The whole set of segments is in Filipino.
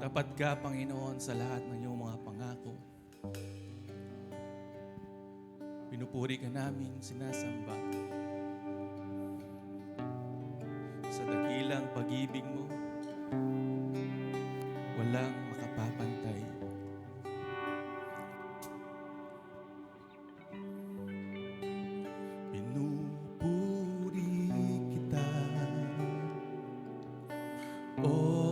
Tapat ka, Panginoon, sa lahat ng iyong mga pangako. Pinupuri ka namin, sinasamba. Sa dakilang pag-ibig mo, walang makapapantay. Pinupuri kita, O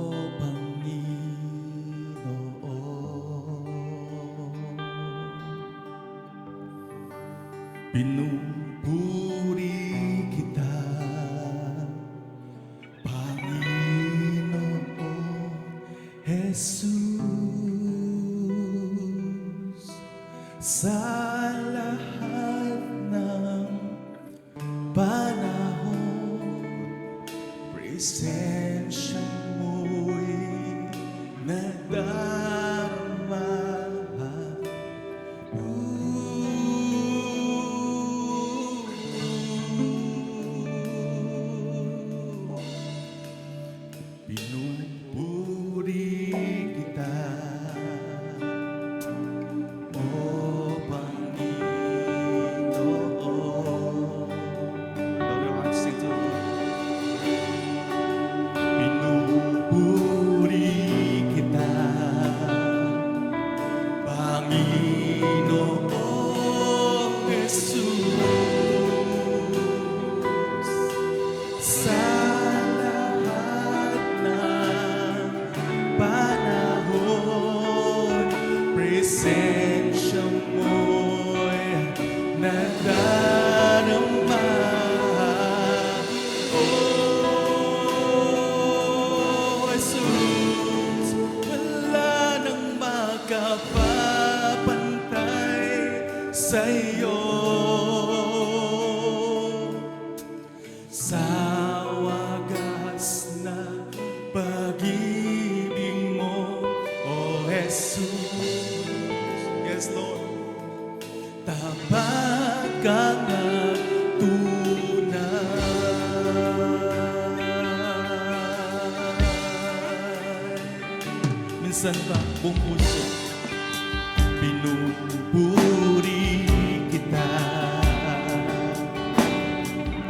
pinupuri kita, Panginoon Jesus, sa lahat ng panahon, presensya mo'y nadarama. Pinupuri kita, O Panginoon. Everyone sing to me. Pinupuri kita, Panginoong Jesus, sa presensya mo'y nadarama. Oh, Jesus, wala nang makapapantay sa iyo. Sa wagas na pag-ibig mo, oh Jesus. Yes, Lord. Tapat ka nga tunay. Minsan ba buong puso pinupuri kita,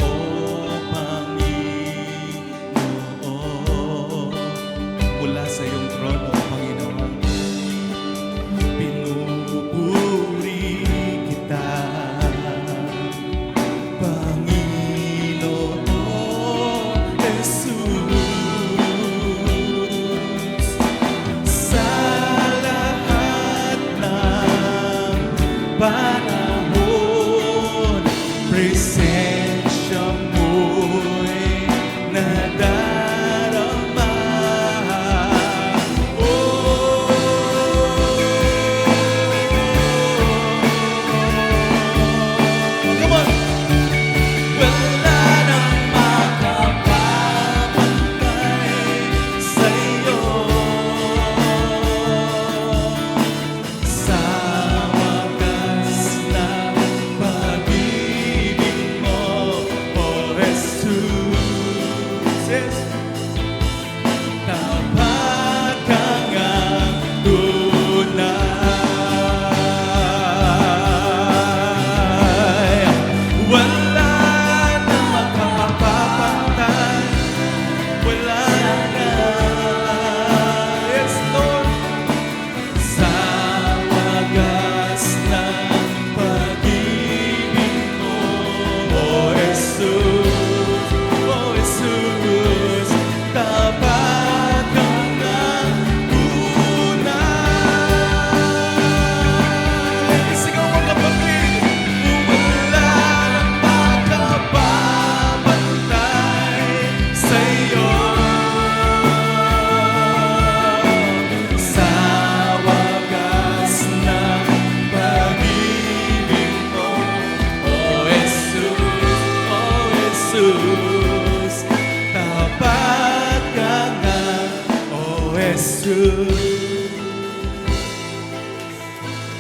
O Panginoon, mula sa iyong trono, Panginoon. Pinupuri kita, Panginoon Jesus, sa lahat ng panahon, presensya mo'y nadarama.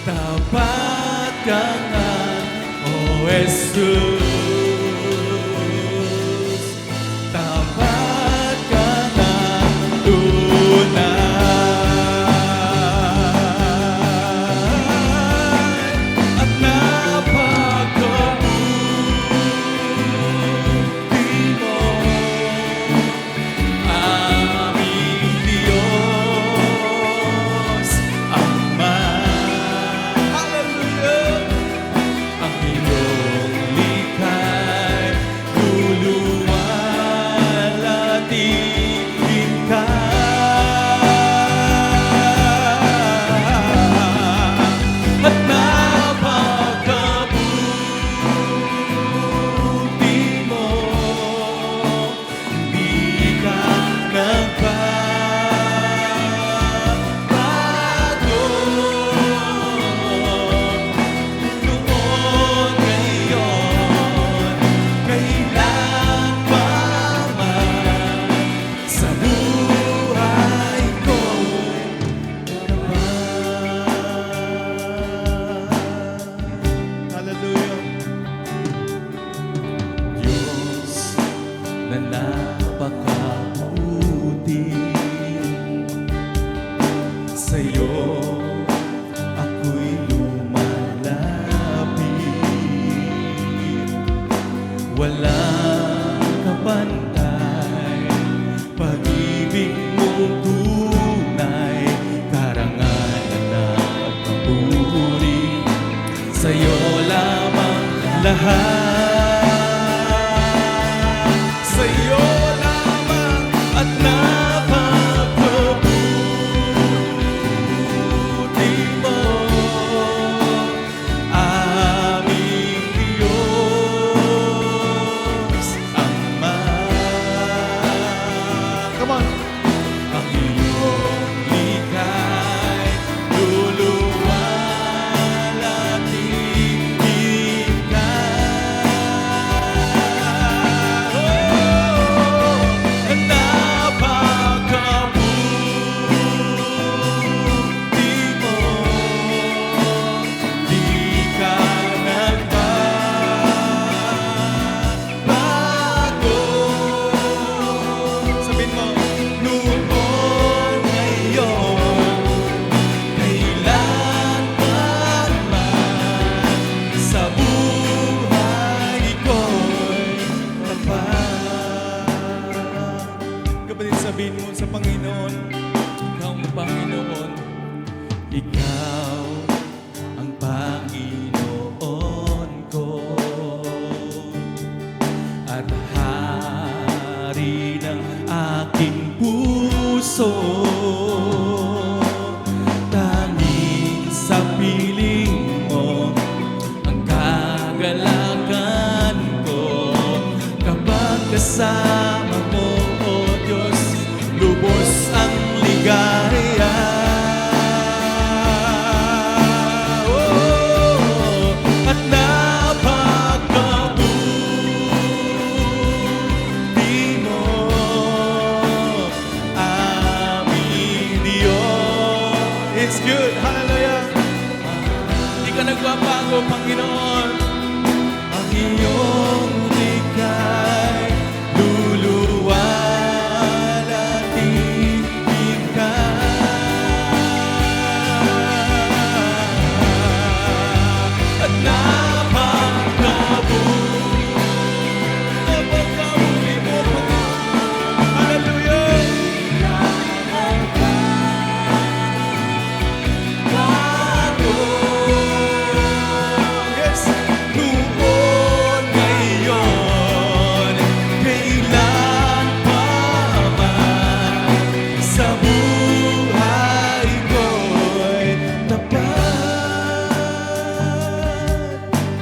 Tapat ka nga, O Jesus. Tapat ka nga tunay. sa'yo ako'y lumalapit. Walang kapantay, pag-ibig mong tunay, karangalan at papuri, sa'yo lamang lahat. Sa'yo lamang at napakabuti mo, aming Diyos Ama. Come on! Ang iyong likay, luluwalhatiin ka. Ang napakabuti mo, di ka nagbabago. Sabihin mo, noon, ngayon, kailan man sa buhay ko'y tapat. Kapatid, sabihin mo sa Panginoon, ikaw ang Panginoon, ikaw ang Panginoon ko, at hari ng aking puso. Tanging sa piling mo ang kagalakan ko. Kapag kasama mo, O Diyos, lubos ang ligaya. Oh, at napakabuti mo, aming Diyos. It's good, hallelujah. Di ka nagbabago, Panginoon. Ang iyong likay, luluwalhatiin ka. At napakabuti mo, Panginoon. Hallelujah. Yes, noon, ngayon, kailan pa man sa buhay ko'y tapat.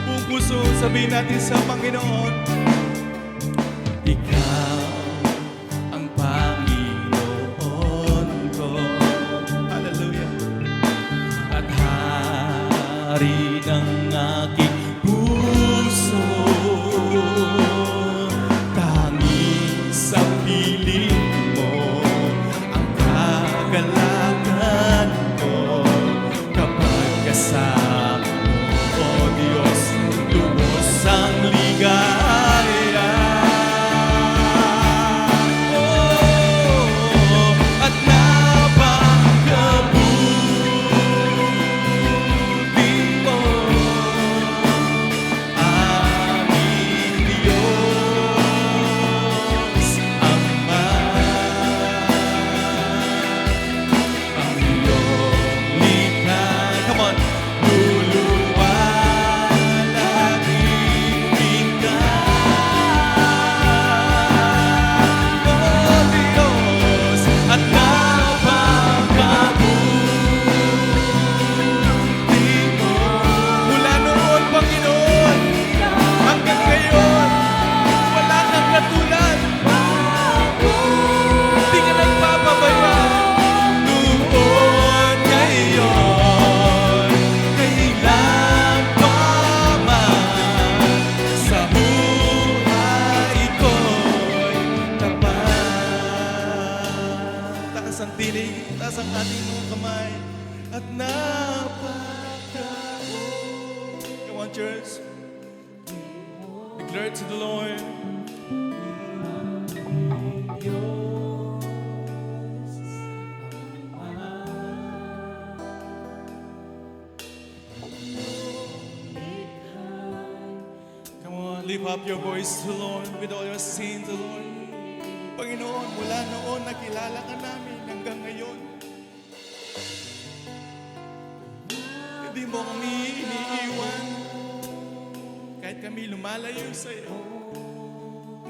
Buong puso, sabihin natin sa Panginoon, ikaw ang Panginoon ko. Hallelujah. At hari ng aking puso, tanging sa piling mo ang kagalakan ko. Kapag kasama mo, O Diyos, lubos ang ligaya. Oh, at napakabuti mo, aming Diyos Ama. Ang iyong likay, come on, luluwalhatiin ka. Oh Diyos, at napakabuti mo, mula noon, Panginoon, hanggang ngayon, wala kang katulad. Di ka nagpapabaya. Noon, ngayon, kailan pa man sa buhay ko'y tapat. Taas ang tinig, taas ang ating mga kamay, at napakabuti. Come on, church. Declare it to the Lord. Diyos Lift up your voice to Lord with all your sins, to Lord. Panginoon, mula noon nakilala ka namin hanggang ngayon. Hindi mo kami iniiwan. Kahit kami lumalayo sa iyo.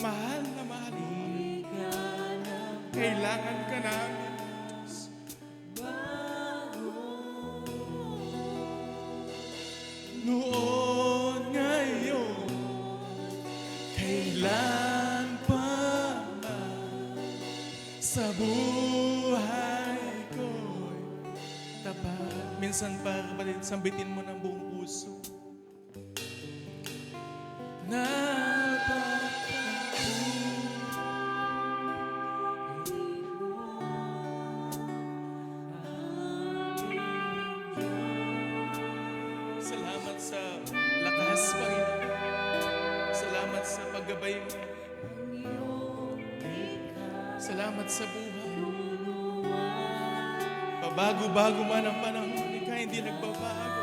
Mahal na mahal mo kami. Kailangan ka namin, Diyos. Noon, ngayon, kailan pa man sa buhay ko'y tapat. Minsan pa, kapatid, sambitin mo ng buong puso. Salamat sa lakas, Panginoon. Salamat sa paggabay mo. Salamat sa buhay. Pabago-bago man ang panahon, ikaw hindi nagbabago.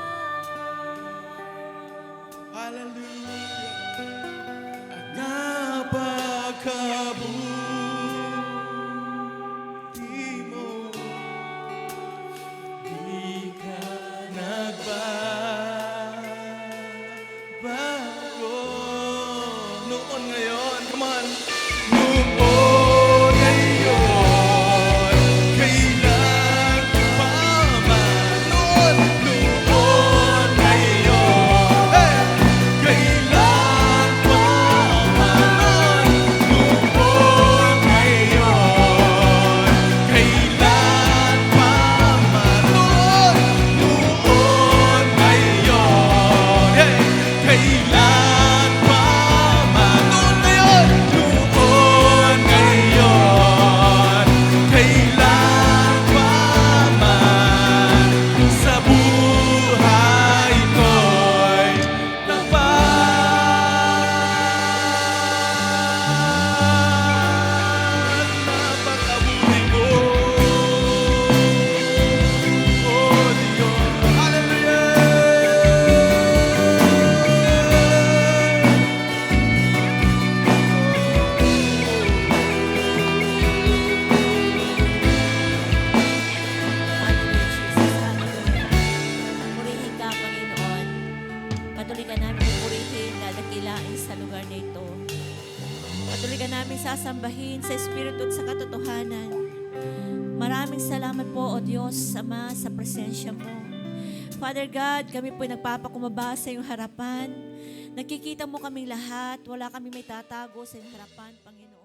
Hallelujah. At napakabuti mo. Di ka nagbabago. Noon ngayon, come on. Noon ngayon, kailan pa man. Noon ngayon, hey! Kailan pa man. Noon ngayon, kailan pa man. Noon ngayon, hey! Kailan pa man. Noon ngayon, kailan pa man sa buhay ko'y napakabuti mo. Oh Diyos, hallelujah. Purihin ka, Panginoon. Patuloy ka namin pupurihin, dadakilain sa lugar na ito. Patuloy ka namin sasambahin sa Espiritu at sa katotohanan. Maraming salamat po, O Diyos, Ama, sa presensya mo. Father God, kami po nagpapakumaba sa iyong harapan. Nakikita mo kaming lahat. Wala kami may tatago sa iyong harapan, Panginoon.